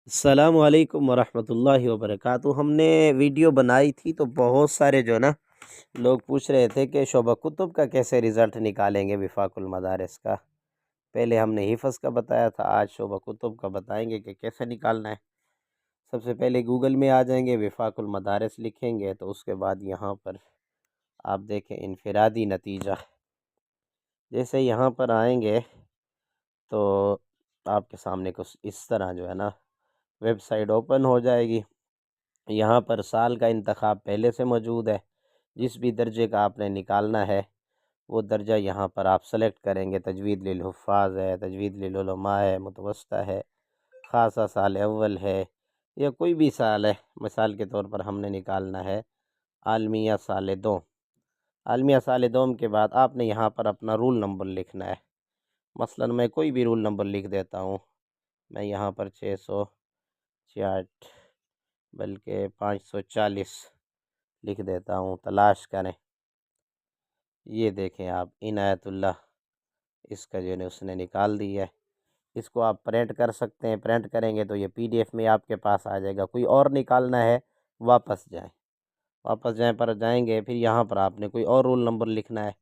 السلام علیکم ورحمۃ اللہ وبرکاتہ۔ ہم نے ویڈیو بنائی تھی تو بہت سارے جو ہے نا لوگ پوچھ رہے تھے کہ شعبہ کتب کا کیسے رزلٹ نکالیں گے وفاق المدارس کا۔ پہلے ہم نے حفظ کا بتایا تھا، آج شعبہ کتب کا بتائیں گے کہ کیسے نکالنا ہے۔ سب سے پہلے گوگل میں آ جائیں گے، وفاق المدارس لکھیں گے تو اس کے بعد یہاں پر آپ دیکھیں انفرادی نتیجہ، جیسے یہاں پر آئیں گے تو آپ کے سامنے کچھ اس طرح جو ہے نا ویب سائٹ اوپن ہو جائے گی۔ یہاں پر سال کا انتخاب پہلے سے موجود ہے، جس بھی درجے کا آپ نے نکالنا ہے وہ درجہ یہاں پر آپ سلیکٹ کریں گے۔ تجوید للحفاظ ہے، تجوید للعلماء ہے، متوسطہ ہے، خاصہ سال اول ہے، یا کوئی بھی سال ہے۔ مثال کے طور پر ہم نے نکالنا ہے عالمیہ سال دوم۔ عالمیہ سال دوم کے بعد آپ نے یہاں پر اپنا رول نمبر لکھنا ہے۔ مثلا میں کوئی بھی رول نمبر لکھ دیتا ہوں، میں یہاں پر 666 بلکہ 540 لکھ دیتا ہوں، تلاش کریں۔ یہ دیکھیں آپ عنایت اللہ، اس کا جو ہے اس نے نکال دی ہے۔ اس کو آپ پرنٹ کر سکتے ہیں، پرنٹ کریں گے تو یہ PDF میں آپ کے پاس آ جائے گا۔ کوئی اور نکالنا ہے واپس جائیں، واپس جائیں پر جائیں گے، پھر یہاں پر آپ نے کوئی اور رول نمبر لکھنا ہے،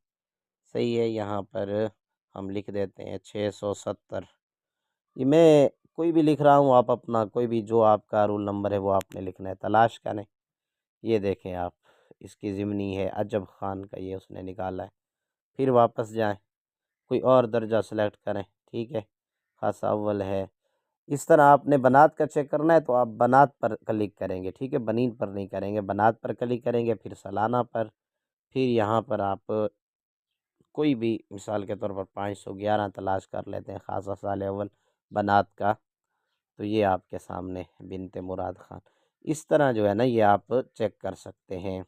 صحیح ہے۔ یہاں پر ہم لکھ دیتے ہیں 670۔ یہ میں کوئی بھی لکھ رہا ہوں، آپ اپنا کوئی بھی جو آپ کا رول نمبر ہے وہ آپ نے لکھنا ہے، تلاش کریں۔ یہ دیکھیں آپ، اس کی ضمنی ہے عجب خان کا، یہ اس نے نکالا ہے۔ پھر واپس جائیں، کوئی اور درجہ سلیکٹ کریں، ٹھیک ہے، خاصہ اول ہے۔ اس طرح آپ نے بنات کا چیک کرنا ہے تو آپ بنات پر کلک کریں گے، ٹھیک ہے، بنین پر نہیں کریں گے، بنات پر کلک کریں گے، پھر سالانہ پر، پھر یہاں پر آپ کوئی بھی مثال کے طور پر 511 تلاش کر لیتے ہیں، خاصہ سال اول بنات کا، تو یہ آپ کے سامنے بنت مراد خان۔ اس طرح جو ہے نا یہ آپ چیک کر سکتے ہیں۔